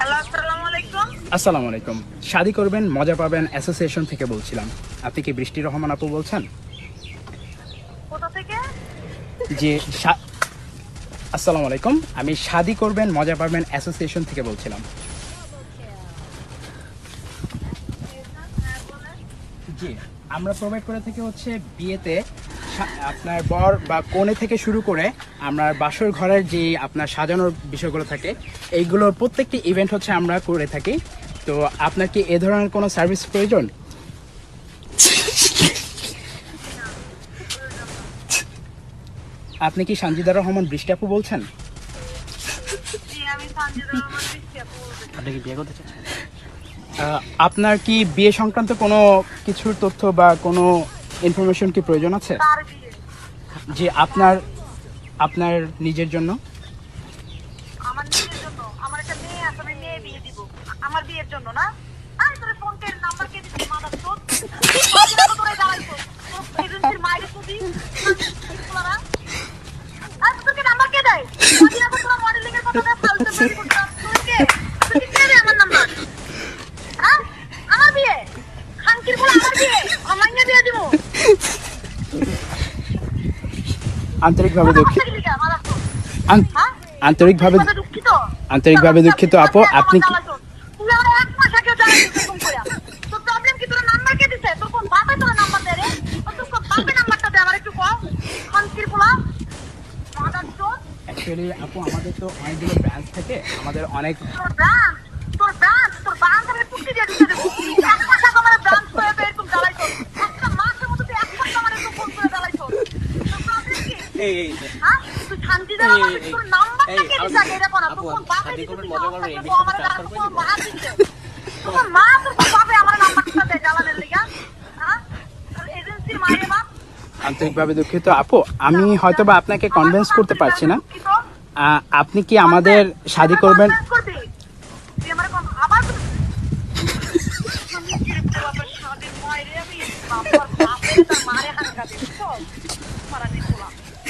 Hello, আসসালামু আলাইকুম। আসসালামু আলাইকুম। শাদি করবেন মজা পাবেন অ্যাসোসিয়েশন থেকে বলছিলাম। আপনি কি বৃষ্টি রহমান আপু বলছেন? কোথা থেকে? জি। আসসালামু আলাইকুম, আমি শাদি করবেন মজা পাবেন অ্যাসোসিয়েশন থেকে বলছিলাম। জি, আমরা প্রোভাইড করে থাকি হচ্ছে বিয়েতে আপনার বর বা কনে থেকে শুরু করে আমরা বাসর ঘরের যে আপনার সাজানোর বিষয়গুলো থাকে এইগুলোর প্রত্যেকটি ইভেন্ট হচ্ছে আমরা করে থাকি। তো আপনার কি এ ধরনের কোনো সার্ভিস প্রয়োজন? আপনি কি সানজিদা রহমান বৃষ্টি আপু বলছেন? জি, আমি সানজিদা রহমান বৃষ্টি আপু বলছি। আপনি কি বিয়ে করতে চাচ্ছেন? আপনার কি বিয়ে সংক্রান্ত কোনো কিছুর তথ্য বা কোনো ইনফরমেশন কি প্রয়োজন আছে? তার বিয়ে। যে আপনার আপনার নিজের জন্য? আমার নিজের জন্য। আমার একটা মেয়ে আছে, আমি মেয়ে বিয়ে দিব। আমার বিয়ের জন্য না? আরে তোর ফোনকে নাম্বার কে দিছিস মাদার চোদ? কয়দিন আগে তোরে জ্বালাইছো। তোর এজেন্সির মাইরে চুদি। ফুলারা। আরে তোকে নাম্বার কে দেয়? কয়দিন আগে তোরা মডেলিং এর কথা দেয় ফালতু বেরি করতাম। তোকে তুই কি কে দেয় আমার নাম্বার? হ্যাঁ? আমার বিয়ে। খানকির বলে আমার বিয়ে। আমার নিয়ে বিয়ে দিব। আন্তরিকভাবে দুঃখিত। মাদার চোদ। হ্যাঁ? আন্তরিকভাবে দুঃখিত। আন্তরিকভাবে দুঃখিত আপু। আপনি কি তুই আমার এক মাস আগে জানাইছিস এরকম কইরা। তোর প্রবলেম কি? তোর নাম্বার কে দিছে? তোর কোন বাপে তোর নাম্বার দেয় রে? তোর কোন বাপে নাম্বারটা দে আমার একটু কও। খানকির পোলা। মাদার চোদ। অ্যাকচুয়ালি আপু আমাদের তো অনেকগুলো ব্রাঞ্চ থাকে, আমাদের অনেক তোর ব্রাঞ্চ আমি পুষ্টি দিয়ে দিতে দেবো। এক মাস আগে আমার ব্রাঞ্চ করে এরকম জ্বালাইছো। একটা মাসের মধ্যে তুই এক সপ্তাহ আমার এরকম ফোন করে জ্বালাইছো। তোর প্রবলেম কি? হ্যাঁ? তুই শান্তিতে আমাকে তোর নাম্বারটা কে দিছে আগে এটা কর। তোর কোন বাপে দিছে? তুই আমার কাছে তোর মা দিছে। তোর মা তোর কোন বাপে আমার নাম্বারটা দেয় জ্বালানোর লিগা? হ্যাঁ? তোর এজেন্সির মায়ের বাপ। আন্তরিকভাবে দুঃখিত আপু। আমি হয়তো বা আপনাকে কনভিন্স করতে পারছি না। আপনি কি আমাদের শাদি করবেন?